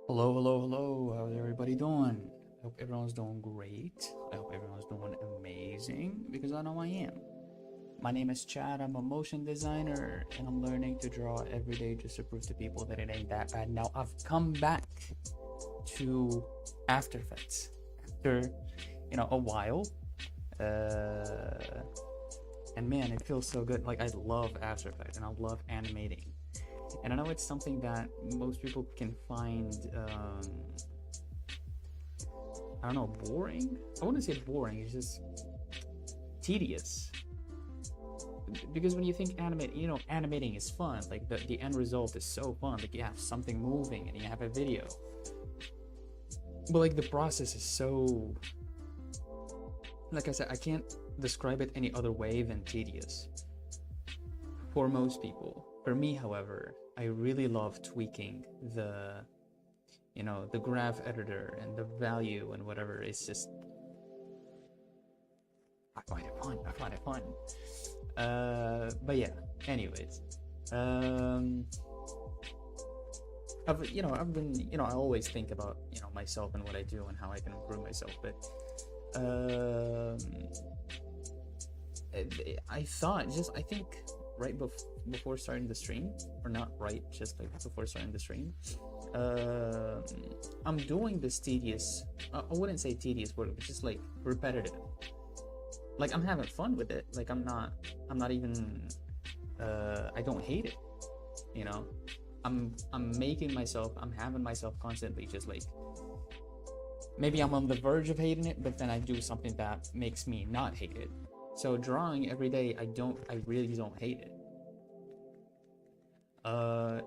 Hello, hello, hello. How's everybody doing? I hope everyone's doing great. I hope everyone's doing amazing because I know I am. My name is Chad. I'm a motion designer and I'm learning to draw every day just to prove to people that it ain't that bad. Now, I've come back to After Effects after, a while. Uh, and man, it feels so good. Like, I love After Effects and I love animating. And I know it's something that most people can find, I don't know, boring. I wouldn't say boring. It's just tedious. Because when you think animating is fun. Like the end result is so fun. Like you have something moving and you have a video. But like the process is so, like I said, I can't describe it any other way than tedious for most people. For me, however, I really love tweaking the graph editor and the value and whatever. It's just, I find it fun. I find it fun. But yeah, anyways, um, I've been, I always think about, myself and what I do and how I can improve myself. But, um, I think right before starting the stream, or not right, just like before starting the stream, uh, I'm doing this tedious, I wouldn't say tedious work, but just like repetitive. Like I'm having fun with it. Like I'm not even, I don't hate it, you know? I'm having myself constantly just like, maybe I'm on the verge of hating it, but then I do something that makes me not hate it. So drawing every day, I really don't hate it. Uh,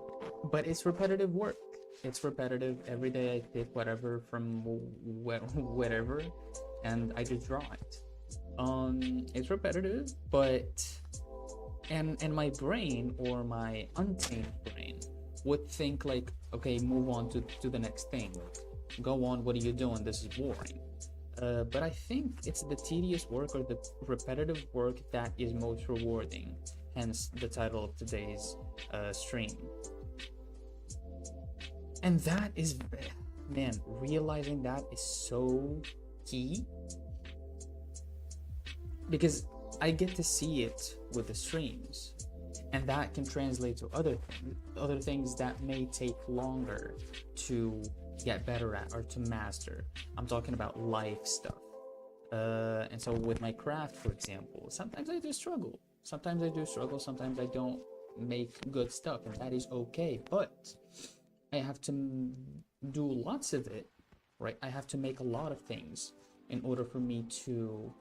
but it's repetitive work. It's repetitive. Every day I pick whatever from whatever, and I just draw it. It's repetitive, but and my brain or my untamed brain would think like, okay, move on to the next thing. Go on. What are you doing? This is boring. But I think it's the tedious work or the repetitive work that is most rewarding, hence the title of today's stream. And that is, man, realizing that is so key because I get to see it with the streams, and that can translate to other things that may take longer to get better at or to master. I'm talking about life stuff. And so with my craft, for example, sometimes I do struggle. Sometimes I don't make good stuff, and that is okay. But I have to do lots of it, right? I have to make a lot of things in order for me to,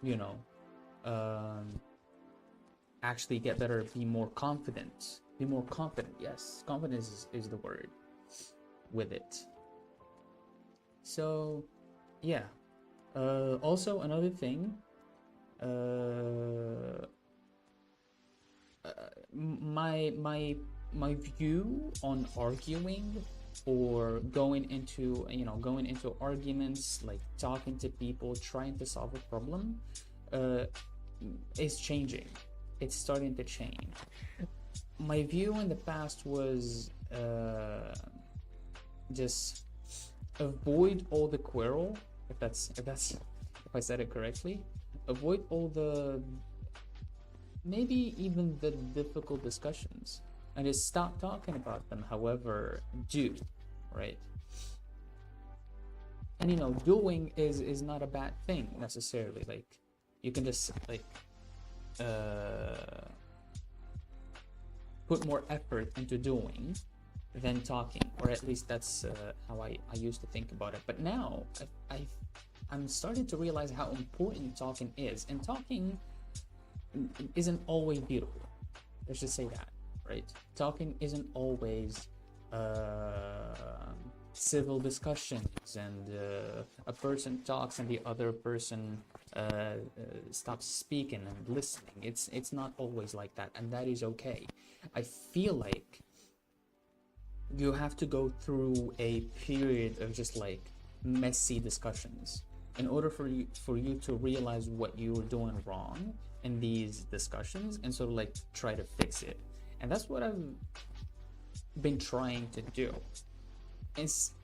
you know, um, actually get better, be more confident. Be more confident. Yes, confidence is the word with it. So, yeah. Also, another thing, uh, my view on arguing or going into arguments, like talking to people, trying to solve a problem, uh, is changing. It's starting to change. My view in the past was just avoid all the quarrel, if I said it correctly. Avoid all the, maybe even the difficult discussions, and just stop talking about them. However, do, right? And doing is not a bad thing necessarily. Like you can just like uh put more effort into doing than talking, or at least that's how I used to think about it. But now I'm starting to realize how important talking is, and talking isn't always beautiful. Let's just say that, right? Talking isn't always civil discussions, and a person talks and the other person stops speaking and listening. It's not always like that, and that is okay. I feel like you have to go through a period of just like messy discussions in order for you to realize what you were doing wrong in these discussions and sort of like try to fix it. And that's what been trying to do.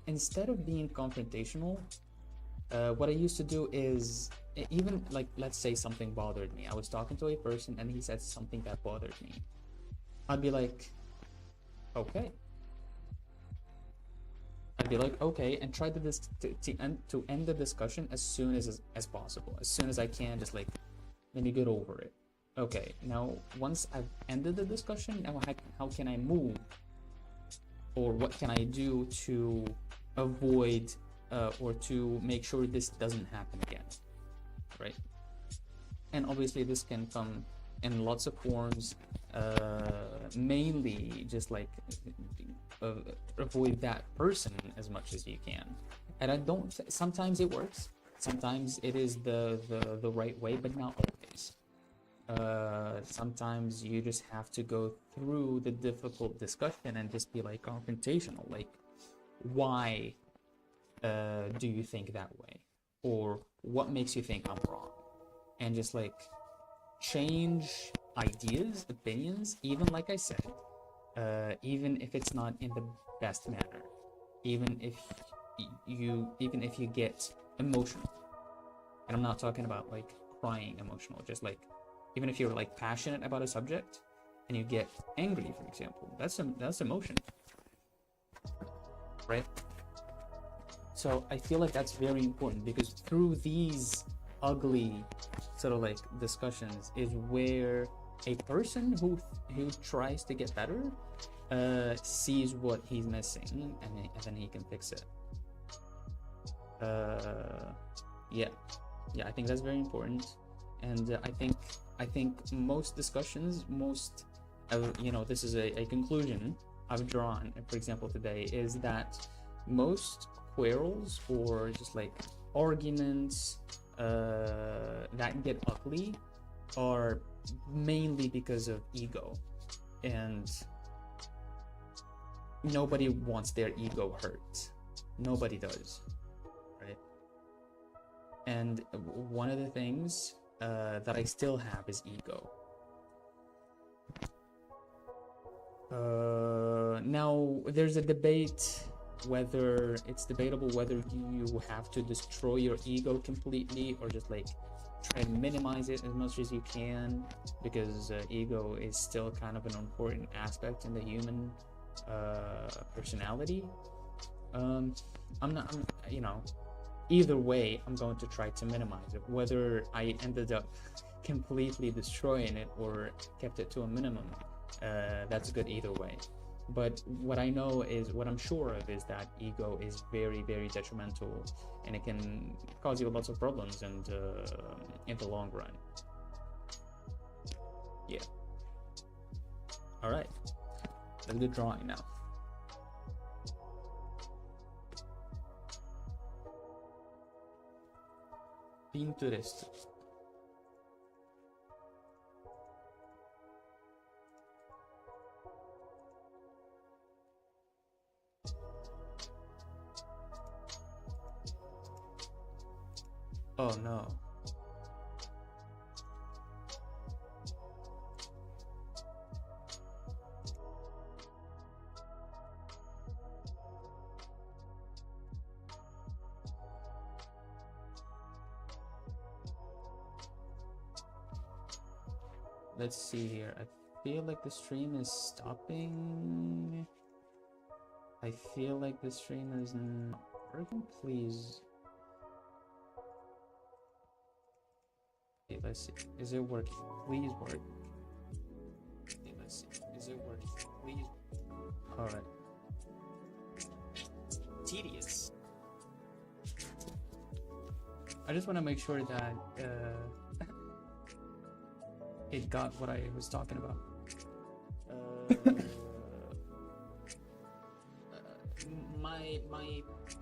Instead of being confrontational, what I used to do is, even like, let's say something bothered me. I was talking to a person and he said something that bothered me. I'd be like, okay. And try to end the discussion as soon as possible, as soon as I can. Just like, let me get over it. Okay, now once I've ended the discussion, now how can I move, or what can I do to avoid or to make sure this doesn't happen again, right? And obviously this can come in lots of forms, mainly just like avoid that person as much as you can. And I don't, sometimes it works, sometimes it is the right way, but not always. Sometimes you just have to go through the difficult discussion and just be like confrontational, like, why do you think that way, or what makes you think I'm wrong, and just like change ideas, opinions, even like I said, even if it's not in the best manner, even if you get emotional. And I'm not talking about like crying emotional, just like, even if you're like passionate about a subject and you get angry, for example, that's emotion, right? So I feel like that's very important, because through these ugly sort of like discussions is where a person who tries to get better sees what he's missing, and then he can fix it. Yeah, I think that's very important. And I think most discussions, this is a conclusion I've drawn, for example, today, is that most quarrels or just like arguments that get ugly are mainly because of ego, and nobody wants their ego hurt. Nobody does, right? And one of the things that I still have is ego. Now there's a debate whether it's debatable whether you have to destroy your ego completely or just like try to minimize it as much as you can, because ego is still kind of an important aspect in the human personality. Either way, I'm going to try to minimize it. Whether I ended up completely destroying it or kept it to a minimum, that's good either way. But what I'm sure of is that ego is very, very detrimental, and it can cause you lots of problems, and in the long run. Yeah. All right. Let's do drawing now. Pinterest. Oh no. Let's see here. I feel like the stream is stopping. I feel like the stream is not working. Please. Okay, let's see. Is it working? Please work. Okay, let's see. Is it working? Please. Alright. Tedious. I just want to make sure that it got what I was talking about.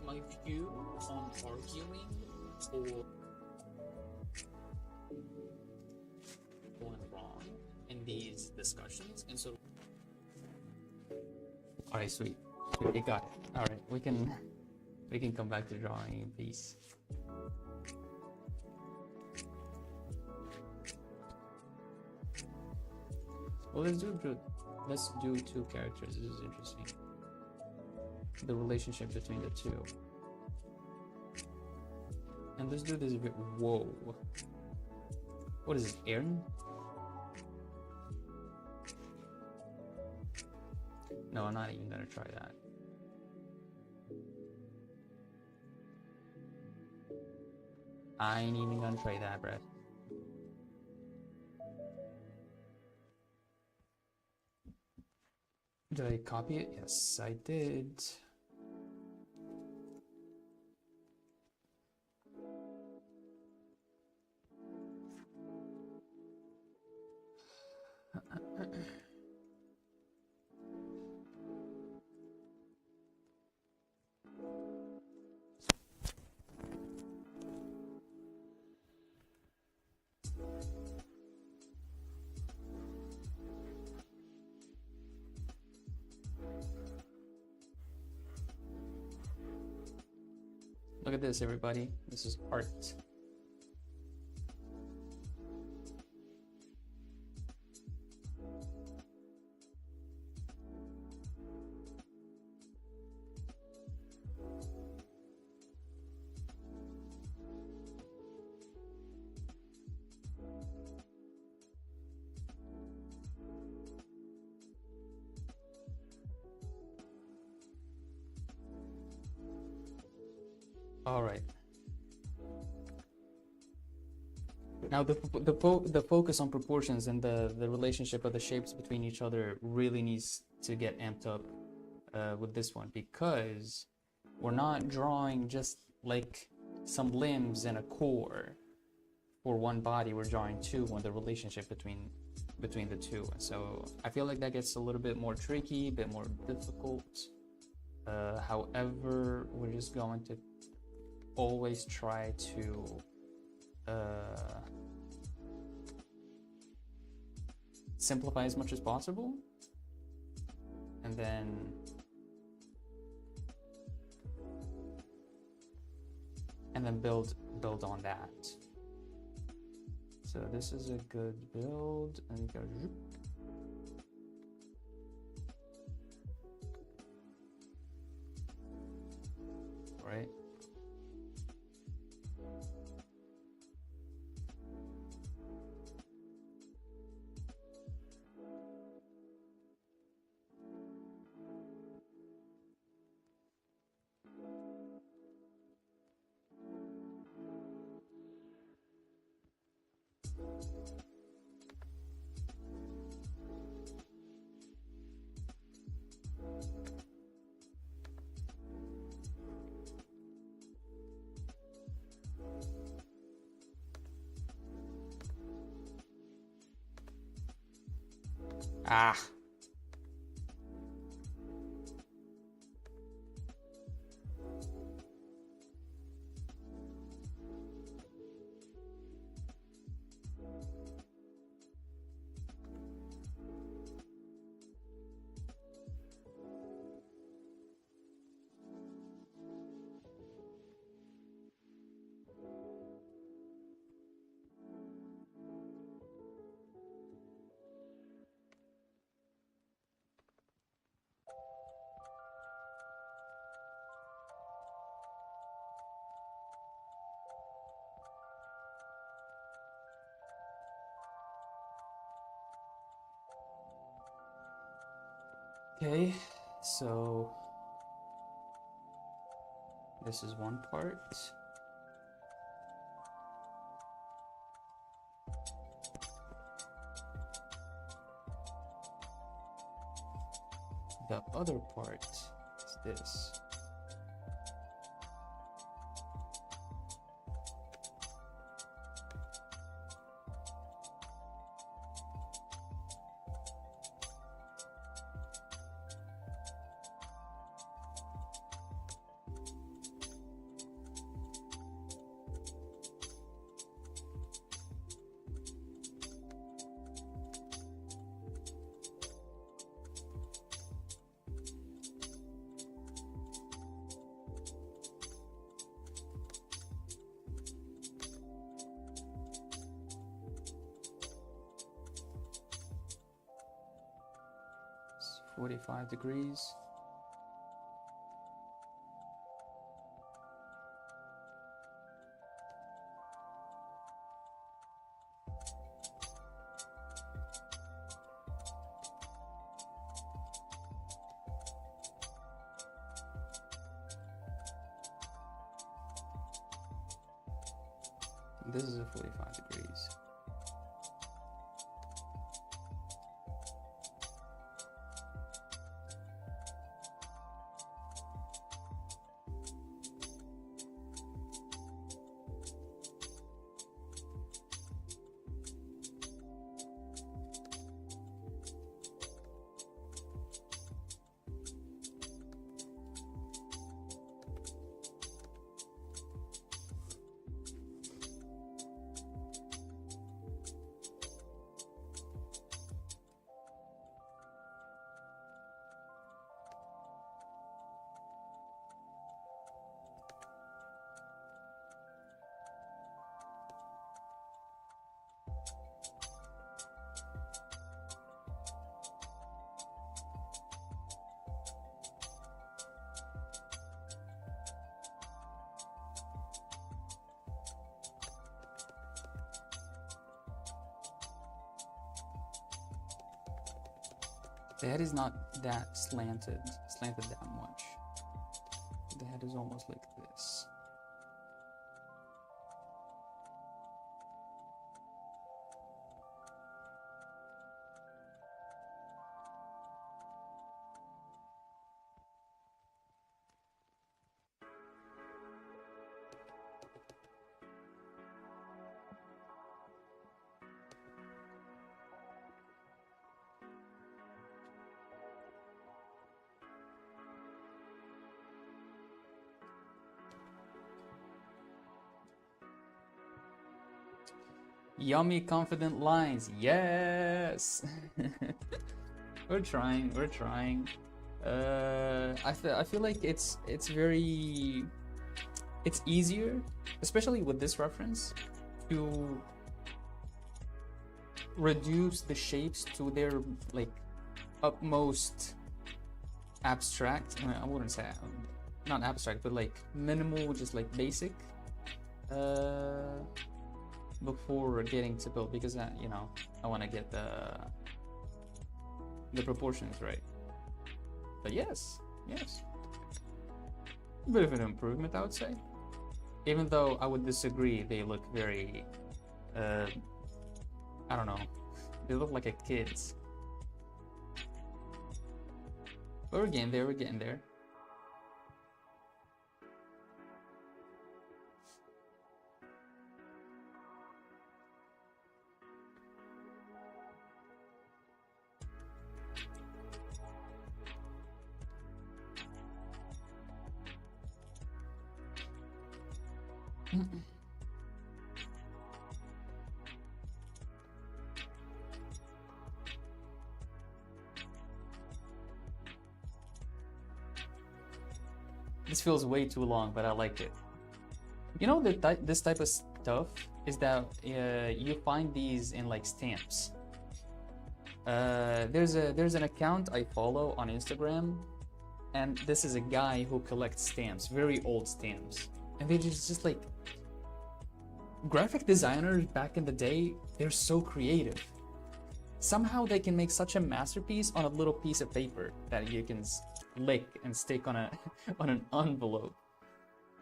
My view on arguing or going wrong in these discussions, and so. All right, sweet. We got it. All right, we can come back to drawing in peace. Well, let's do two characters. This is interesting. the relationship between the two. And let's do this a bit. Whoa. What is it, Aaron? No, I'm not even gonna try that. I ain't even gonna try that, Brett. Did I copy it? Yes, I did. Look at this, everybody. This is art. All right. Now the focus on proportions and the relationship of the shapes between each other really needs to get amped up with this one, because we're not drawing just like some limbs and a core for one body. We're drawing two on the relationship between the two. So I feel like that gets a little bit more tricky, a bit more difficult. However, we're just going to always try to simplify as much as possible, and then build on that. So this is a good build, and you go right. Ah. Okay, so this is one part. The other part is this. It's 45 degrees. This is a 45 degrees. The head is not that slanted that much. The head is almost like this. Yummy, confident lines. Yes. We're trying. I feel like it's easier, especially with this reference, to reduce the shapes to their like utmost abstract. I wouldn't say not abstract, but like minimal, just like basic. Before getting to build, because you know, I want to get the proportions right. But yes, a bit of an improvement, I would say. Even though I would disagree, they look very, I don't know, they look like a kid's. But we're getting there. This feels way too long, but I like it. You know, this type of stuff is that you find these in like stamps. There's an account I follow on Instagram, and this is a guy who collects stamps, very old stamps, and they're just like graphic designers back in the day. They're so creative. Somehow they can make such a masterpiece on a little piece of paper that you can lick and stick on a on an envelope.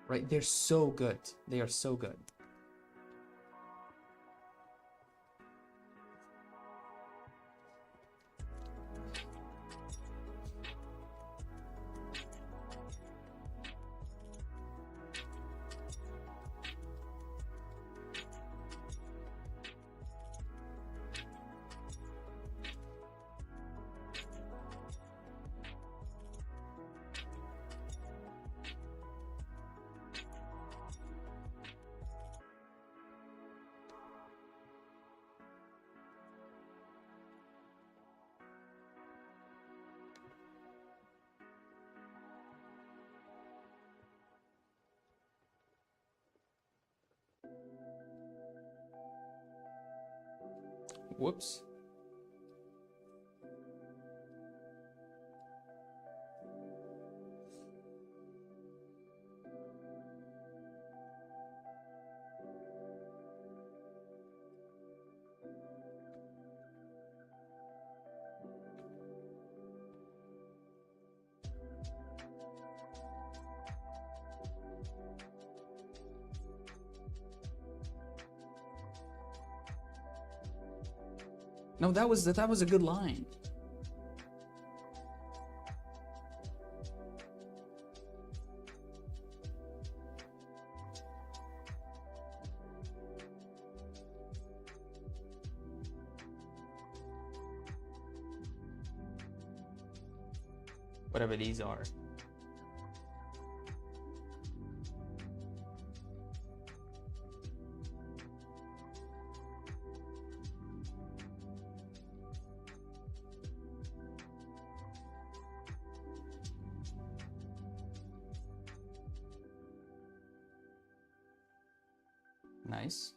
Right? They're so good. They are so good. Whoops. No, that was a good line. Whatever these are. Nice.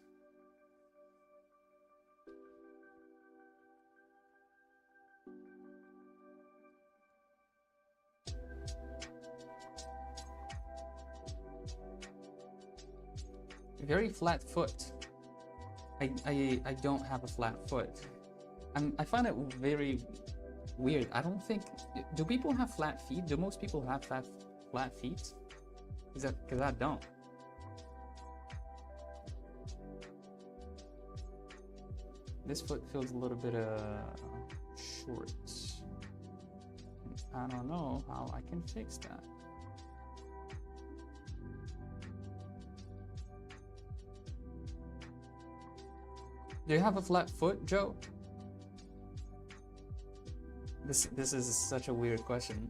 Very flat foot. I don't have a flat foot. I find it very weird. I don't think, do people have flat feet? Do most people have flat feet? Because I don't. This foot feels a little bit short. I don't know how I can fix that. Do you have a flat foot, Joe? This is such a weird question.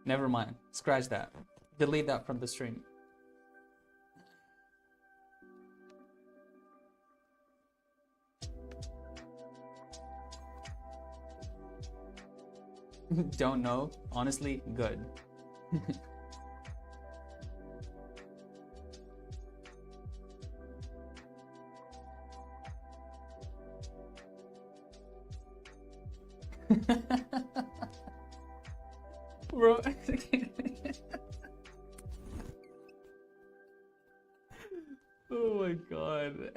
Never mind. Scratch that. Delete that from the stream. Don't know. Honestly, good. Bro. Oh my god.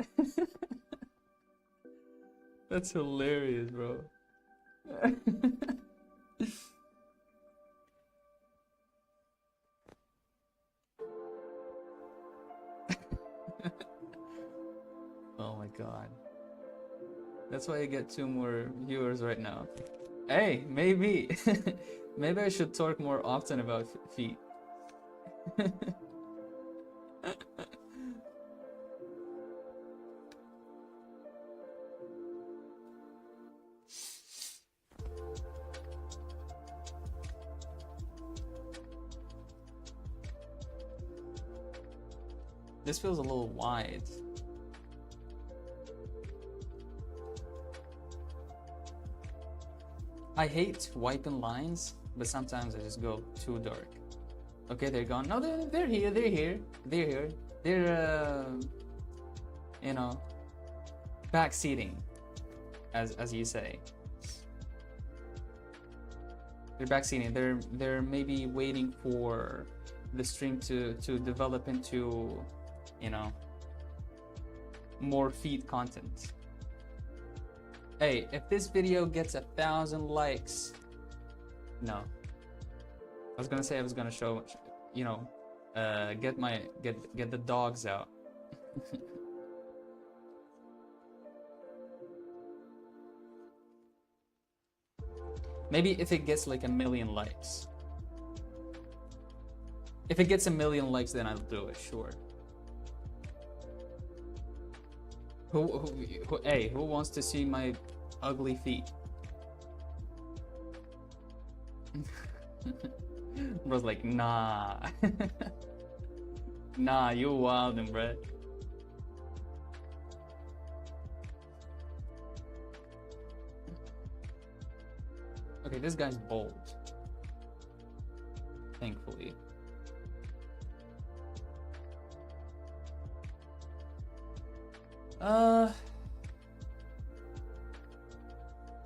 That's hilarious, bro. Oh my god. That's why I get 2 more viewers right now. Hey, maybe. Maybe I should talk more often about feet. This feels a little wide. I hate wiping lines, but sometimes I just go too dark. Okay, they're gone. No, they're here. They're here. They're here. They're you know, backseating, as you say. They're backseating. They're maybe waiting for the stream to develop into, you know, more feed content. Hey, if this video gets 1,000 likes, no. I was gonna say I was gonna show, you know, get the dogs out. Maybe if it gets like 1,000,000 likes. If it gets 1,000,000 likes, then I'll do it, sure. Hey, who wants to see my ugly feet? Bro's like, nah. Nah, you wildin', bro. Okay, this guy's bold. Thankfully.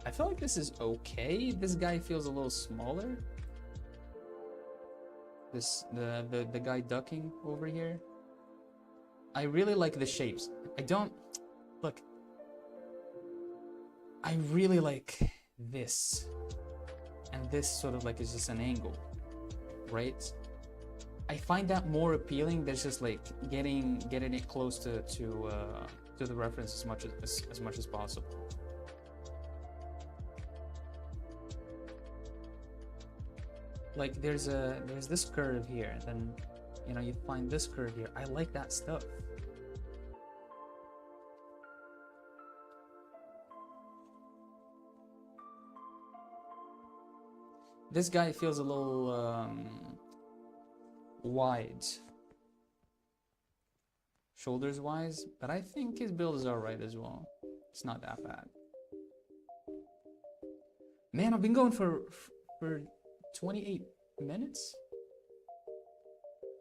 I feel like this is okay. This guy feels a little smaller. The guy ducking over here. I really like the shapes. Look. I really like this. And this sort of like is just an angle, right? I find that more appealing than just like getting it close to the reference as much as possible. Like there's this curve here, and then you know you find this curve here. I like that stuff. This guy feels a little wide, shoulders wise, but I think his build is alright as well. It's not that bad. Man, I've been going for 28 minutes.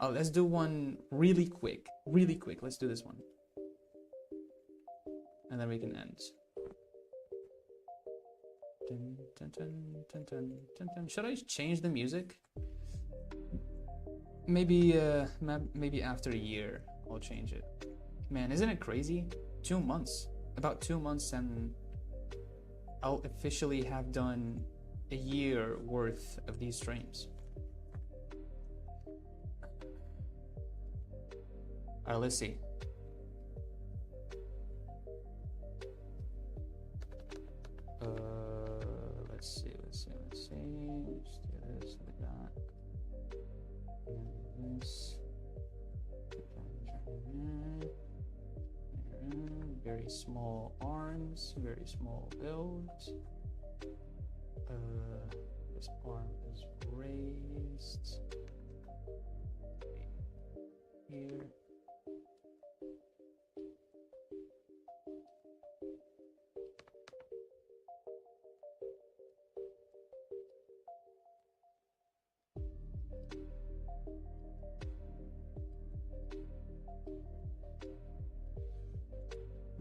Oh, let's do one really quick. Really quick. Let's do this one. And then we can end. Dun, dun, dun, dun, dun, dun, dun. Should I change the music? Maybe after a year I'll change it. Man, isn't it crazy? 2 months. About 2 months and I'll officially have done a year worth of these streams. Alright, let's see. Let's see. Let's do this, like that. And this. Very small arms, very small build. This arm is raised here.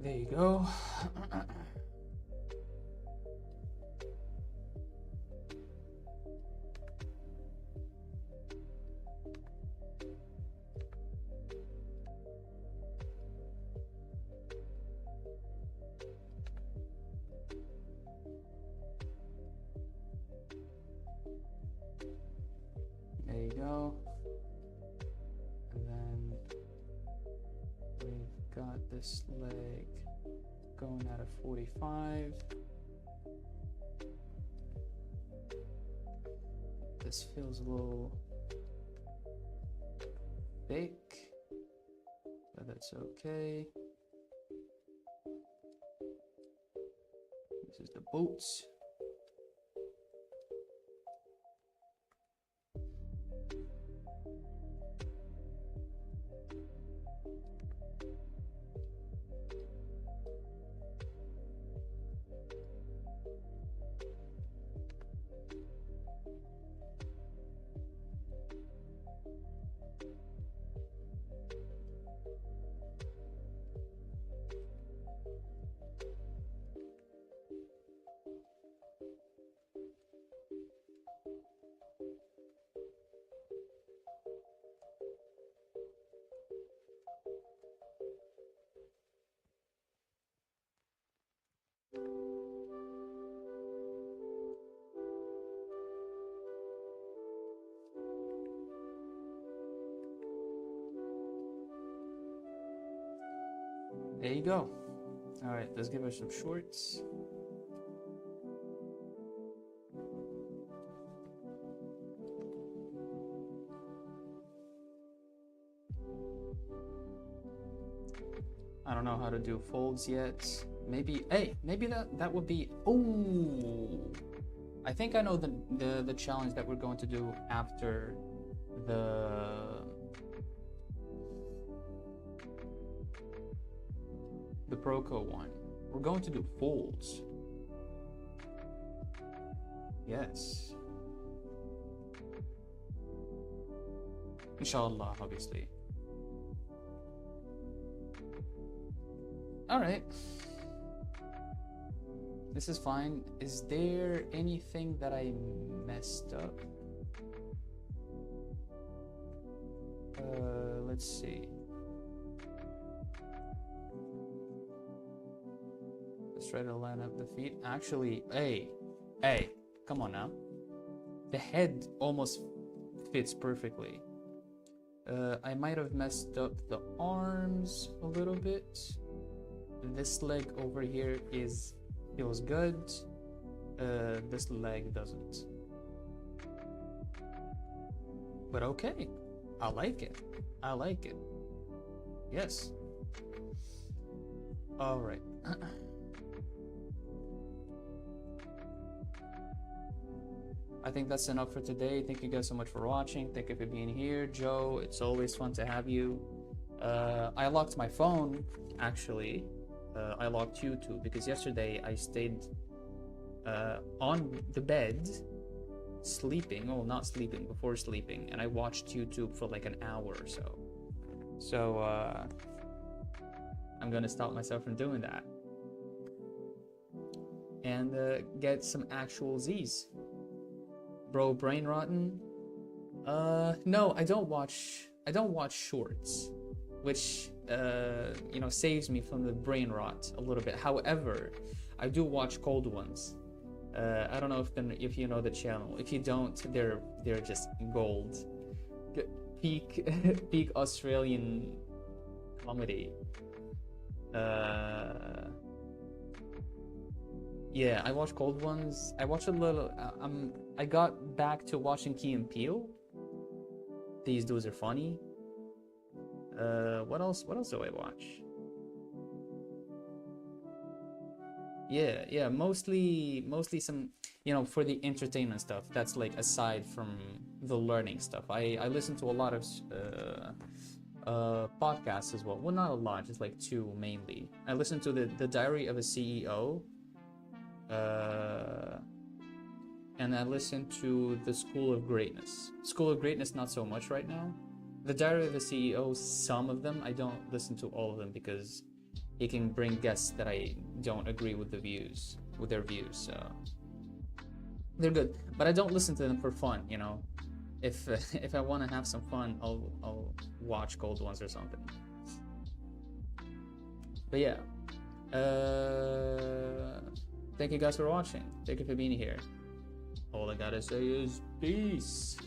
There you go. There you go. And then we've got this leg going at a 45. This feels a little thick, but that's okay. This is the boots. There you go. All right, let's give her some shorts. I don't know how to do folds yet. Maybe, hey, maybe that would be, oh, I think I know the challenge that we're going to do after the Proco one. We're going to do folds. Yes. Inshallah, obviously. All right. This is fine. Is there anything that I messed up? Let's see. Let's try to line up the feet. Actually, hey, come on now. The head almost fits perfectly. I might have messed up the arms a little bit. This leg over here feels good. This leg doesn't. But okay, I like it. I like it. Yes. All right. I think that's enough for today. Thank you guys so much for watching. Thank you for being here. Joe, it's always fun to have you. I locked my phone, actually. I locked YouTube because yesterday I stayed on the bed sleeping. Oh, not sleeping, before sleeping. And I watched YouTube for like an hour or so. So, I'm gonna stop myself from doing that. And get some actual Z's. Bro, brain rotten? No, I don't watch shorts, which you know, saves me from the brain rot a little bit. However, I do watch cold ones. I don't know if you know the channel. If you don't, they're just gold. Peak Australian comedy. Yeah, I watch cold ones. I watch a little. I got back to watching Key and Peele. These dudes are funny. What else? What else do I watch? Yeah. Mostly some, you know, for the entertainment stuff. That's like aside from the learning stuff. I listen to a lot of podcasts as well. Well, not a lot, just like 2 mainly. I listen to the Diary of a CEO. And I listen to the School of Greatness. School of Greatness, not so much right now. The Diary of a CEO, some of them. I don't listen to all of them because he can bring guests that I don't agree with their views. So they're good, but I don't listen to them for fun. You know, if I want to have some fun, I'll watch cold ones or something. But yeah, thank you guys for watching. Thank you for being here. All I gotta say is peace.